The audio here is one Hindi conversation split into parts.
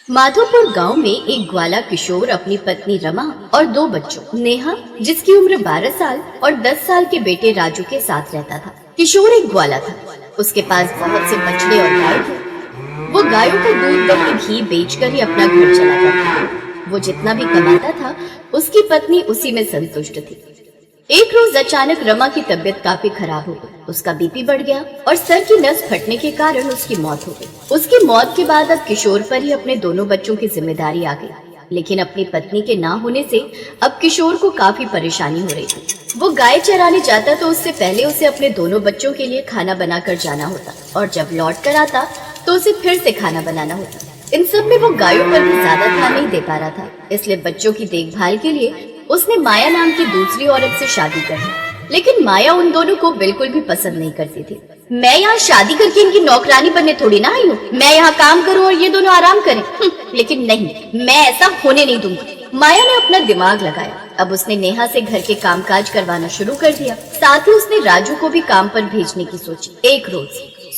माधोपुर गांव में एक ग्वाला किशोर अपनी पत्नी रमा और दो बच्चों नेहा जिसकी उम्र 12 साल और 10 साल के बेटे राजू के साथ रहता था। किशोर एक ग्वाला था। उसके पास बहुत से बछड़े और गाय थे। वो गायों को दूध दही घी बेचकर ही अपना घर चलाता था। वो जितना भी कमाता था उसकी पत्नी उसी में संतुष्ट थी। एक रोज अचानक रमा की तबीयत काफी खराब हो गई। उसका बीपी बढ़ गया और सर की नस फटने के कारण उसकी मौत हो गई। उसकी मौत के बाद अब किशोर पर ही अपने दोनों बच्चों की जिम्मेदारी आ गई। लेकिन अपनी पत्नी के ना होने से अब किशोर को काफी परेशानी हो रही थी। वो गाय चराने जाता तो उससे पहले उसे अपने दोनों बच्चों के लिए खाना बनाकर जाना होता और जब लौट कर आता तो उसे फिर से खाना बनाना होता। इन सब में वो गायों पर भी ज्यादा ध्यान नहीं दे पा रहा था। इसलिए बच्चों की देखभाल के लिए उसने माया नाम की दूसरी औरत से शादी कर ली। लेकिन माया उन दोनों को बिल्कुल भी पसंद नहीं करती थी। मैं यहाँ शादी करके इनकी नौकरानी बनने थोड़ी ना आई हूँ। मैं यहाँ काम करूँ और ये दोनों आराम करें। लेकिन नहीं, मैं ऐसा होने नहीं दूंगी। माया ने अपना दिमाग लगाया। अब उसने नेहा से घर के कामकाज करवाना शुरू कर दिया। साथ ही उसने राजू को भी काम पर भेजने की सोची। एक रोज,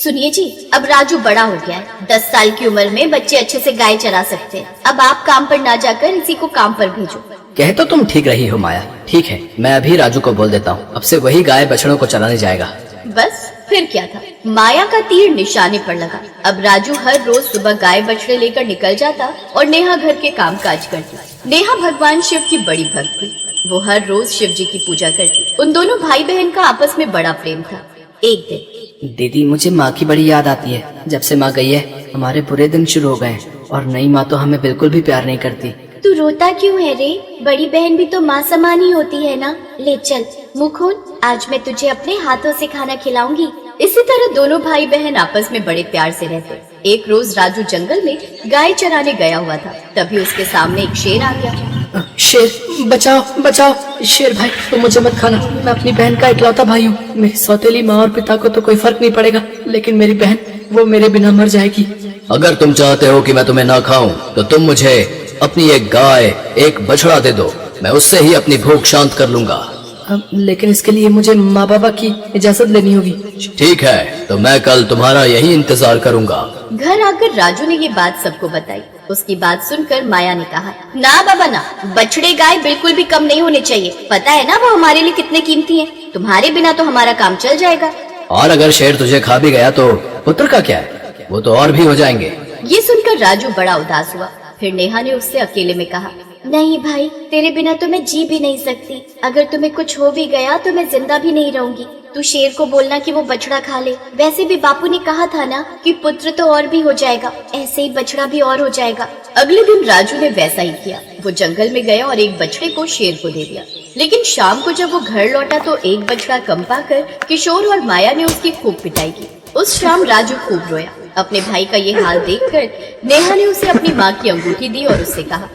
सुनिए जी, अब राजू बड़ा हो गया है। 10 साल की उम्र में बच्चे अच्छे से गाय चरा सकते हैं। अब आप काम पर ना जाकर इसी को काम पर भेजो। कह तो तुम ठीक रही हो माया। ठीक है, मैं अभी राजू को बोल देता हूँ। अब से वही गाय बछड़ों को चराने जाएगा। बस फिर क्या था, माया का तीर निशाने पर लगा। अब राजू हर रोज सुबह गाय बछड़े लेकर निकल जाता और नेहा घर के कामकाज करती। नेहा भगवान शिव की बड़ी भक्त थी। वो हर रोज शिव जी की पूजा करती। उन दोनों भाई बहन का आपस में बड़ा प्रेम था। एक दिन, दीदी मुझे माँ की बड़ी याद आती है। जब से माँ गई है हमारे बुरे दिन शुरू हो गए और नई माँ तो हमें बिल्कुल भी प्यार नहीं करती। तू रोता क्यों है रे? बड़ी बहन भी तो माँ समान ही होती है ना। ले चल मुँह खोल, आज मैं तुझे अपने हाथों से खाना खिलाऊंगी। इसी तरह दोनों भाई बहन आपस में बड़े प्यार से रहते। एक रोज राजू जंगल में गाय चराने गया हुआ था। तभी उसके सामने एक शेर आ गया। शेर, बचाओ बचाओ। शेर भाई, तुम मुझे मत खाना। मैं अपनी बहन का इकलौता भाई हूँ। मेरी सौतेली माँ और पिता को तो कोई फर्क नहीं पड़ेगा, लेकिन मेरी बहन, वो मेरे बिना मर जाएगी। अगर तुम चाहते हो कि मैं तुम्हें ना खाऊं, तो तुम मुझे अपनी एक गाय, एक बछड़ा दे दो। मैं उससे ही अपनी भूख शांत कर लूंगा। लेकिन इसके लिए मुझे माँ बाबा की इजाजत लेनी होगी। ठीक है, तो मैं कल तुम्हारा यही इंतजार करूंगा। घर आकर राजू ने ये बात सबको बताई। उसकी बात सुनकर माया ने कहा, ना बाबा ना, बछड़े गाय बिल्कुल भी कम नहीं होने चाहिए। पता है ना वो हमारे लिए कितने कीमती हैं। तुम्हारे बिना तो हमारा काम चल जाएगा। और अगर शेर तुझे खा भी गया तो पुत्र का क्या है? वो तो और भी हो जाएंगे। ये सुनकर राजू बड़ा उदास हुआ। फिर नेहा ने उससे अकेले में कहा, नहीं भाई, तेरे बिना तो मैं जी भी नहीं सकती। अगर तुम्हें कुछ हो भी गया तो मैं जिंदा भी नहीं रहूंगी। तू शेर को बोलना कि वो बछड़ा खा ले। वैसे भी बापू ने कहा था ना कि पुत्र तो और भी हो जाएगा, ऐसे ही बछड़ा भी और हो जाएगा। अगले दिन राजू ने वैसा ही किया। वो जंगल में गया और एक बछड़े को शेर को दे दिया। लेकिन शाम को जब वो घर लौटा तो एक बछड़ा कम पाकर किशोर और माया ने उसकी खूब पिटाई की। उस शाम राजू खूब रोया। अपने भाई का ये हाल देखकर नेहा ने उसे अपनी माँ की अंगूठी दी और उससे कहा,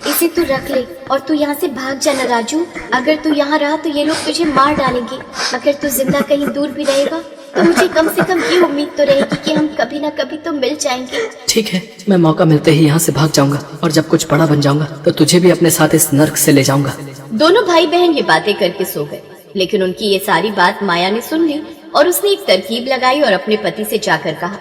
इसे तू रख ले और तू यहाँ से भाग जाना राजू। अगर तू यहाँ रहा तो ये लोग तुझे मार डालेंगे। अगर तू जिंदा कहीं दूर भी रहेगा तो मुझे कम से कम ये उम्मीद तो रहेगी कि हम कभी न कभी तो मिल जाएंगे। ठीक है, मैं मौका मिलते ही यहाँ से भाग जाऊंगा और जब कुछ बड़ा बन जाऊंगा तो तुझे भी अपने साथ इस नर्क से ले जाऊंगा। दोनों भाई बहन ये बातें करके सो गए। लेकिन उनकी ये सारी बात माया ने सुन ली और उसने एक तरकीब लगाई और अपने पति से जाकर कहा,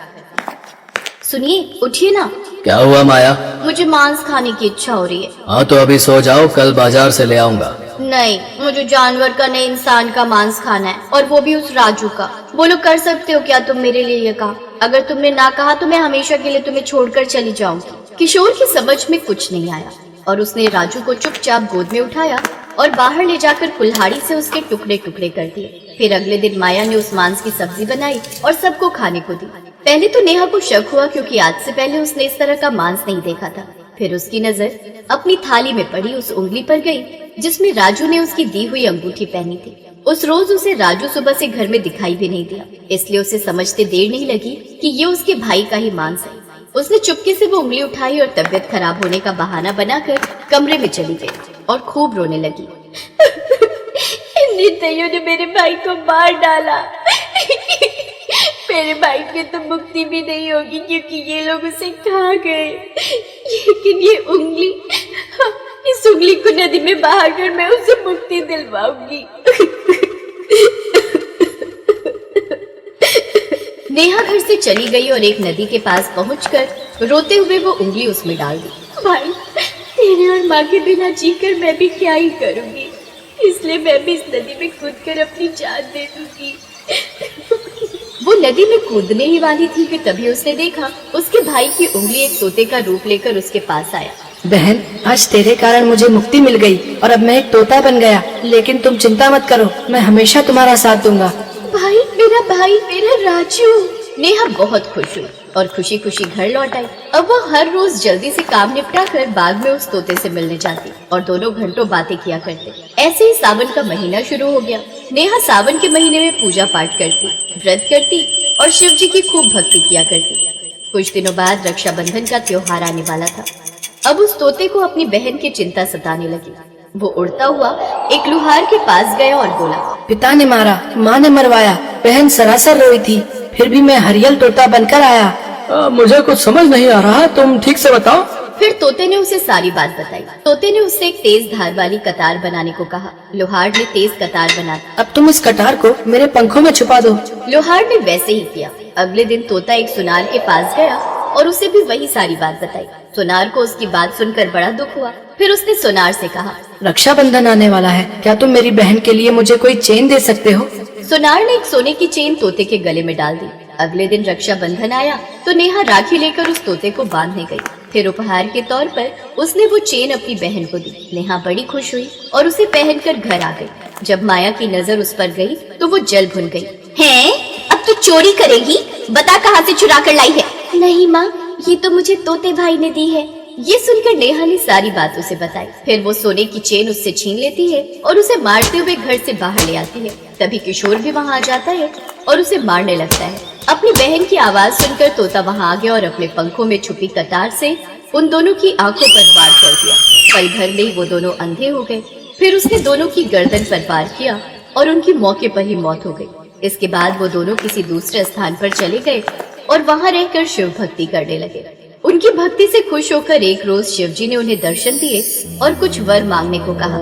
सुनिए, उठिए ना। क्या हुआ माया? मुझे मांस खाने की इच्छा हो रही है। हाँ तो अभी सो जाओ, कल बाजार से ले आऊंगा। नहीं, मुझे जानवर का नहीं इंसान का मांस खाना है, और वो भी उस राजू का। बोलो, कर सकते हो क्या तुम मेरे लिए ये काम? अगर तुमने ना कहा तो मैं हमेशा के लिए तुम्हें छोड़कर चली जाऊंगी। किशोर की समझ में कुछ नहीं आया और उसने राजू को चुपचाप गोद में उठाया और बाहर ले जाकर कुल्हाड़ी से उसके टुकड़े टुकड़े कर दिए। फिर अगले दिन माया ने उस मांस की सब्जी बनाई और सबको खाने को दी। पहले तो नेहा को शक हुआ क्योंकि आज से पहले उसने इस तरह का मांस नहीं देखा था। फिर उसकी नजर अपनी थाली में पड़ी उस उंगली पर गई जिसमें राजू ने उसकी दी हुई अंगूठी पहनी थी। उस रोज उसे राजू सुबह से घर में दिखाई भी नहीं दिया, इसलिए उसे समझते देर नहीं लगी कि ये उसके भाई का ही मांस है। उसने चुपके से वो उंगली उठाई और तबीयत खराब होने का बहाना बनाकर कमरे में चली गई और खूब रोने लगी। इन निर्दयियों ने मेरे भाई को मार डाला। मेरे भाई की तो मुक्ति भी नहीं होगी क्योंकि ये लोग उसे खा गए। लेकिन ये उंगली, इस उंगली को नदी में बहाकर मैं उसे मुक्ति दिलवाऊंगी। नेहा घर से चली गई और एक नदी के पास पहुंचकर रोते हुए वो उंगली उसमें डाल दी। भाई, तेरे और माँ के बिना जीकर मैं भी क्या ही करूंगी, इसलिए मैं भी इस नदी में कूदकर अपनी जान दे दूंगी। वो नदी में कूदने ही वाली थी कि तभी उसने देखा उसके भाई की उंगली एक तोते का रूप लेकर उसके पास आया। बहन, आज तेरे कारण मुझे मुक्ति मिल गई और अब मैं एक तोता बन गया, लेकिन तुम चिंता मत करो, मैं हमेशा तुम्हारा साथ दूंगा। भाई, मेरा राजू। नेहा बहुत खुश हुई और खुशी खुशी घर लौट आई। अब वो हर रोज जल्दी से काम निपटा कर बाग में उस तोते से मिलने जाती और दोनों घंटों बातें किया करते। ऐसे ही सावन का महीना शुरू हो गया। नेहा सावन के महीने में पूजा पाठ करती, व्रत करती और शिव जी की खूब भक्ति किया करती। कुछ दिनों बाद रक्षाबंधन का त्योहार आने वाला था। अब उस तोते को अपनी बहन की चिंता सताने लगी। वो उड़ता हुआ एक लुहार के पास गया और बोला, पिता ने मारा, माँ ने मरवाया, बहन सरासर रोई थी, फिर भी मैं हरियल तोता बनकर आया। मुझे कुछ समझ नहीं आ रहा, तुम ठीक से बताओ। फिर तोते ने उसे सारी बात बताई। तोते ने उससे एक तेज धार वाली कतार बनाने को कहा। लोहार ने तेज कतार बना दी। अब तुम इस कटार को मेरे पंखों में छुपा दो। लोहार ने वैसे ही किया। अगले दिन तोता एक सुनार के पास गया और उसे भी वही सारी बात बताई। सुनार को उसकी बात सुनकर बड़ा दुख हुआ। फिर उसने सुनार से कहा, रक्षाबंधन आने वाला है, क्या तुम मेरी बहन के लिए मुझे कोई चेन दे सकते हो? सुनार ने एक सोने की चेन तोते के गले में डाल दी। अगले दिन रक्षाबंधन आया तो नेहा राखी लेकर उस तोते को बांधने गई। फिर उपहार के तौर पर उसने वो चेन अपनी बहन को दी। नेहा बड़ी खुश हुई और उसे पहनकर घर आ गई। जब माया की नजर उस पर गई तो वो जल भुन गई। हैं? अब तू चोरी करेगी? बता कहाँ से चुरा कर लाई है? नहीं माँ, ये तो मुझे तोते भाई ने दी है। ये सुनकर नेहा ने सारी बात उसे बताई। फिर वो सोने की चेन उससे छीन लेती है और उसे मारते हुए घर से बाहर ले आती है। तभी किशोर भी वहाँ आ जाता है और उसे मारने लगता है। अपनी बहन की आवाज सुनकर तोता वहाँ आ गया और अपने पंखों में छुपी कतार से उन दोनों की आंखों पर वार कर दिया। पल भर में वो दोनों अंधे हो गए। फिर उसने दोनों की गर्दन पर वार किया और उनकी मौके पर ही मौत हो गई। इसके बाद वो दोनों किसी दूसरे स्थान पर चले गए और वहाँ रहकर शिव भक्ति करने लगे। उनकी भक्ति से खुश होकर एक रोज शिव जी ने उन्हें दर्शन दिए और कुछ वर मांगने को कहा।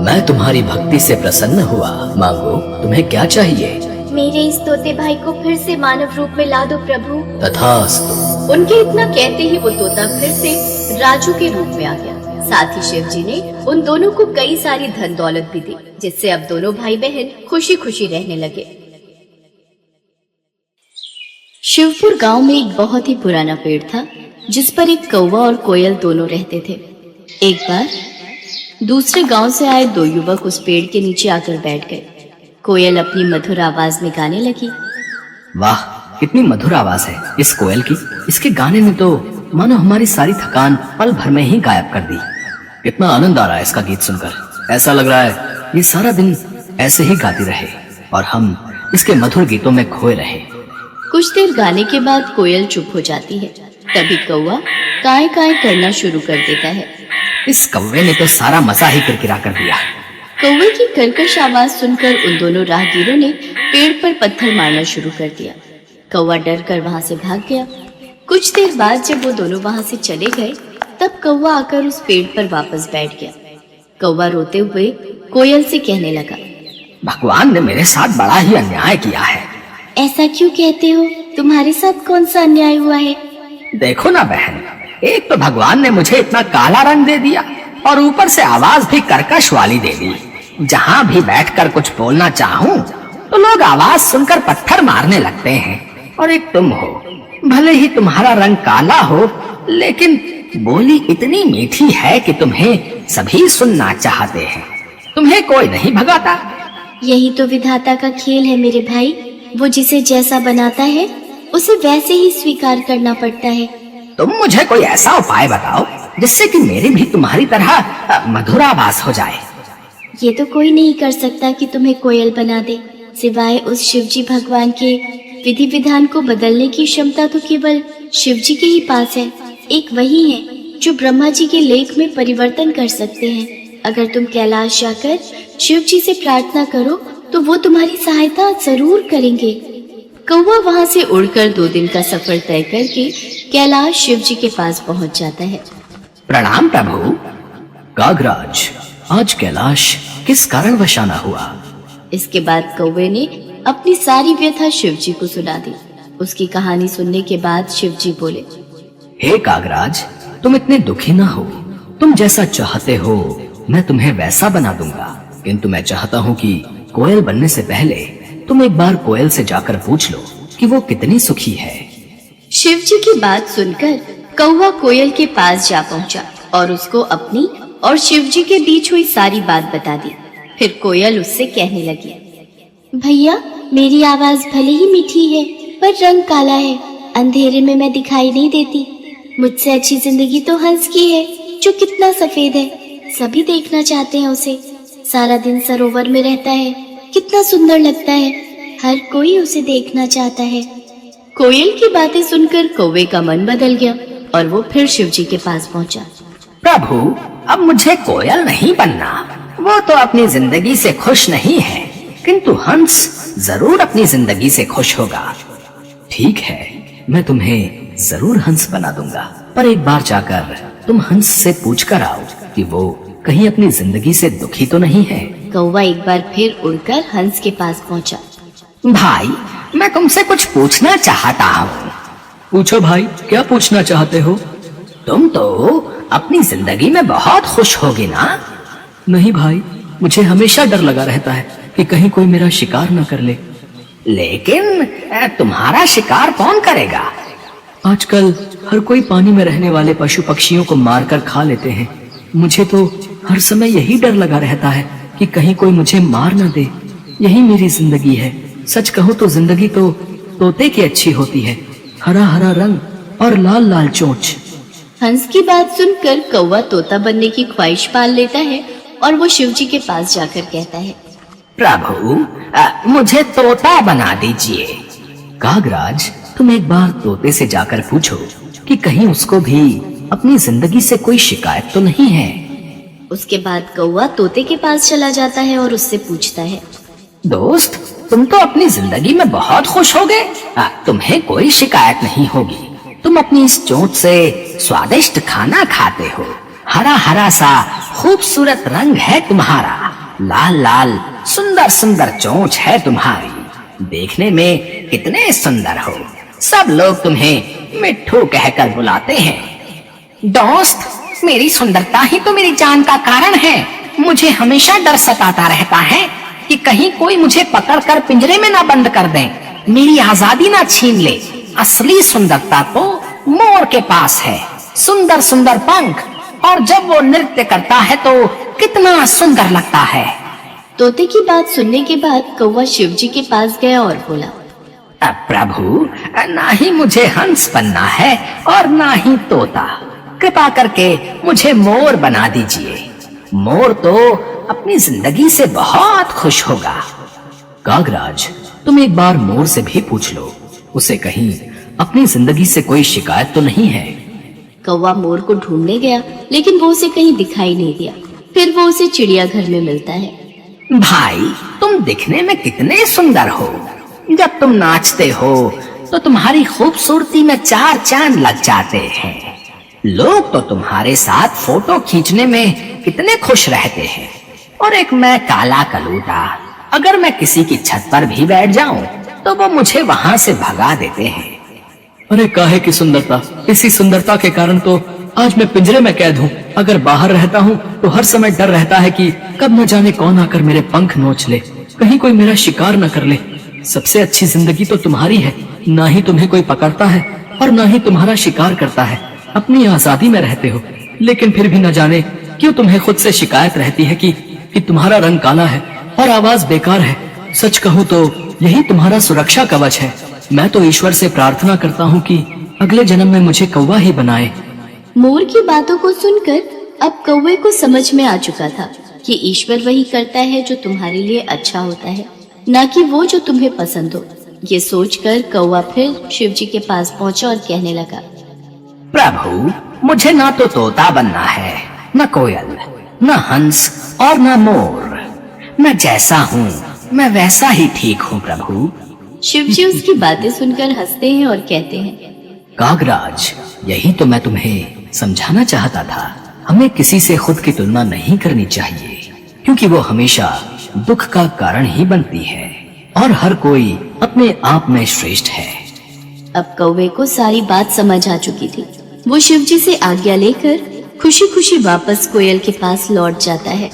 मैं तुम्हारी भक्ति से प्रसन्न हुआ, मांगो, तुम्हें क्या चाहिए? मेरे इस तोते भाई को फिर से मानव रूप में ला दो प्रभु। तथास्तु। उनके इतना कहते ही वो तोता फिर से राजू के रूप में आ गया। साथ ही शिव जी ने उन दोनों को कई सारी धन दौलत भी दी, जिससे अब दोनों भाई बहन खुशी खुशी रहने लगे। शिवपुर गांव में एक बहुत ही पुराना पेड़ था, जिस पर एक कौवा और कोयल दोनों रहते थे। एक बार दूसरे गांव से आए दो युवक उस पेड़ के नीचे आकर बैठ गए। कोयल अपनी मधुर आवाज में गाने लगी। वाह, कितनी मधुर आवाज है इस कोयल की। इसके गाने में तो मानो हमारी सारी थकान पल भर में ही गायब कर दी। कितना आनंद आ रहा है इसका गीत सुनकर। ऐसा लग रहा है ये सारा दिन ऐसे ही गाती रहे और हम इसके मधुर गीतों में खोए रहे। कुछ देर गाने के बाद कोयल चुप हो जाती है। तभी कौवा काय काय करना शुरू कर देता है। इस कौवे ने तो सारा मजा ही किरकिरा कर दिया। कौवे की कर्कश आवाज सुनकर उन दोनों राहगीरों ने पेड़ पर पत्थर मारना शुरू कर दिया। कौवा डर कर वहाँ से भाग गया। कुछ देर बाद जब वो दोनों वहाँ से चले गए, तब कौवा आकर उस पेड़ पर वापस बैठ गया। कौवा रोते हुए कोयल से कहने लगा, भगवान ने मेरे साथ बड़ा ही अन्याय किया है। ऐसा क्यों कहते हो? तुम्हारे साथ कौन सा अन्याय हुआ है? देखो ना बहन, एक तो भगवान ने मुझे इतना काला रंग दे दिया और ऊपर से आवाज भी कर्कश वाली दे दी। जहाँ भी बैठकर कुछ बोलना चाहूँ तो लोग आवाज सुनकर पत्थर मारने लगते हैं। और एक तुम हो, भले ही तुम्हारा रंग काला हो, लेकिन बोली इतनी मीठी है कि तुम्हें सभी सुनना चाहते हैं। तुम्हें कोई नहीं भगाता। यही तो विधाता का खेल है मेरे भाई। वो जिसे जैसा बनाता है उसे वैसे ही स्वीकार करना पड़ता है। तुम मुझे कोई ऐसा उपाय बताओ जिससे कि मेरी भी तुम्हारी तरह मधुर आवाज हो जाए। ये तो कोई नहीं कर सकता कि तुम्हें कोयल बना दे, सिवाय उस शिवजी भगवान के। विधि विधान को बदलने की क्षमता तो केवल शिवजी के ही पास है। एक वही है जो ब्रह्मा जी के लेख में परिवर्तन कर सकते हैं। अगर तुम कैलाश जाकर शिवजी से प्रार्थना करो तो वो तुम्हारी सहायता जरूर करेंगे। कौवा वहाँ से उड़कर 2 दिन का सफर तय करके कैलाश शिवजी के पास पहुँच जाता है। प्रणाम प्रभु। कागराज, आज कैलाश किस कारण वश आना हुआ? इसके बाद कौवे ने अपनी सारी व्यथा शिवजी को सुना दी। उसकी कहानी सुनने के बाद शिव जी बोले, हे कागराज, तुम इतने दुखी ना हो। तुम जैसा चाहते हो मैं तुम्हें वैसा बना दूंगा, किंतु मैं चाहता हूँ कि कोयल बनने से पहले तुम एक बार कोयल से जाकर पूछ लो कि वो कितनी सुखी है। शिव जी की बात सुनकर कौवा कोयल के पास जा पहुंचा और उसको अपनी और शिव जी के बीच हुई सारी बात बता दी। फिर कोयल उससे कहने लगी, भैया, मेरी आवाज भले ही मीठी है पर रंग काला है। अंधेरे में मैं दिखाई नहीं देती। मुझसे अच्छी जिंदगी तो हंस की है, जो कितना सफेद है। सभी देखना चाहते हैं उसे। सारा दिन सरोवर में रहता है, कितना सुंदर लगता है। हर कोई उसे देखना चाहता है। कोयल की बातें सुनकर कौवे का मन बदल गया और वो फिर शिव जी के पास पहुंचा। प्रभु, अब मुझे कोयल नहीं बनना। वो तो अपनी जिंदगी से खुश नहीं है, किंतु हंस जरूर अपनी जिंदगी से खुश होगा। ठीक है, मैं तुम्हें जरूर हंस बना दूंगा, पर एक बार जाकर तुम हंस से पूछ कर आओ कि वो कहीं अपनी जिंदगी से दुखी तो नहीं है। कौवा एक बार फिर उड़कर हंस के पास पहुंचा। भाई, मैं तुमसे कुछ पूछना चाहता हूँ। पूछो भाई, क्या पूछना चाहते हो? तुम तो अपनी जिंदगी में बहुत खुश होगे ना? नहीं भाई, मुझे हमेशा डर लगा रहता है कि कहीं कोई मेरा शिकार न कर ले। लेकिन तुम्हारा शिकार कौन करेगा? आजकल हर कोई पानी में रहने वाले पशु पक्षियों को मारकर खा लेते हैं। मुझे तो हर समय यही डर लगा रहता है कि कहीं कोई मुझे मार न दे। यही मेरी जिंदगी है। सच कहूँ तो जिंदगी तो तोते की अच्छी होती है, हरा हरा रंग और लाल लाल चोंच। हंस की बात सुनकर कौवा तोता बनने की ख्वाहिश पाल लेता है और वो शिव जी के पास जाकर कहता है, प्रभु, मुझे तोता बना दीजिए। कागराज, तुम एक बार तोते से जाकर पूछो कि कहीं उसको भी अपनी जिंदगी से कोई शिकायत तो नहीं है। उसके बाद कौवा तोते के पास चला जाता है और उससे पूछता है, दोस्त, तुम तो अपनी जिंदगी में बहुत खुश हो गए। तुम्हें कोई शिकायत नहीं होगी। तुम अपनी इस चोंच से स्वादिष्ट खाना खाते हो। हरा हरा सा खूबसूरत रंग है तुम्हारा। लाल लाल सुंदर सुंदर चोंच है तुम्हारी। देखने में कितने सुंदर हो। सब लोग तुम्हें मिट्ठू कहकर बुलाते हैं। दोस्त, मेरी सुंदरता ही तो मेरी जान का कारण है। मुझे हमेशा डर सताता रहता है कि कहीं कोई मुझे पकड़कर पिंजरे में ना बंद कर दे, मेरी आजादी ना छीन ले। असली सुंदरता तो मोर के पास है। सुंदर सुंदर पंख, और जब वो नृत्य करता है तो कितना सुंदर लगता है। तोते की बात सुनने के बाद कौवा शिव जी के पास गया और बोला, प्रभु, ना ही मुझे हंस बनना है और ना ही तोता। कृपा करके मुझे मोर बना दीजिए। मोर तो अपनी जिंदगी से बहुत खुश होगा। कागराज, तुम एक बार मोर से भी पूछ लो, उसे कहीं अपनी जिंदगी से कोई शिकायत तो नहीं है। कौवा मोर को ढूंढने गया, लेकिन वो उसे कहीं दिखाई नहीं दिया। फिर वो उसे चिड़ियाघर में मिलता है। भाई, तुम दिखने में कितने सुंदर हो। जब तुम नाचते हो तो तुम्हारी खूबसूरती में 4 चांद लग जाते हैं। लोग तो तुम्हारे साथ फोटो खींचने में कितने खुश रहते हैं। और एक मैं काला कलूटा, अगर मैं किसी की छत पर भी बैठ जाऊं तो वो मुझे वहां से भगा देते हैं। अरे काहे की सुंदरता, इसी सुंदरता के कारण तो आज मैं पिंजरे में कैद हूँ। अगर बाहर रहता हूँ तो हर समय डर रहता है कि कब न जाने कौन आकर मेरे पंख नोच ले, कहीं कोई मेरा शिकार न कर ले। सबसे अच्छी जिंदगी तो तुम्हारी है। ना ही तुम्हें कोई पकड़ता है और ना ही तुम्हारा शिकार करता है। अपनी आजादी में रहते हो, लेकिन फिर भी न जाने क्यों तुम्हें खुद से शिकायत रहती है कि तुम्हारा रंग काला है और आवाज बेकार है। सच कहूँ तो यही तुम्हारा सुरक्षा कवच है। मैं तो ईश्वर से प्रार्थना करता हूँ कि अगले जन्म में मुझे कौवा ही बनाए। मोर की बातों को सुनकर अब कौवे को समझ में आ चुका था कि ईश्वर वही करता है जो तुम्हारे लिए अच्छा होता है, ना कि वो जो तुम्हें पसंद हो। ये सोचकर कौवा फिर शिव जी के पास पहुंचा और कहने लगा, प्रभु, मुझे ना तो तोता बनना है, न कोयल, न हंस और न मोर। मैं जैसा हूँ मैं वैसा ही ठीक हूँ प्रभु। शिव जी उसकी बातें सुनकर हंसते हैं और कहते हैं, कागराज, यही तो मैं तुम्हें समझाना चाहता था। हमें किसी से खुद की तुलना नहीं करनी चाहिए, क्योंकि वो हमेशा दुख का कारण ही बनती है और हर कोई अपने आप में श्रेष्ठ है। अब कौवे को सारी बात समझ आ चुकी थी। वो शिव जी से आज्ञा लेकर खुशी खुशी वापस कोयल के पास लौट जाता है।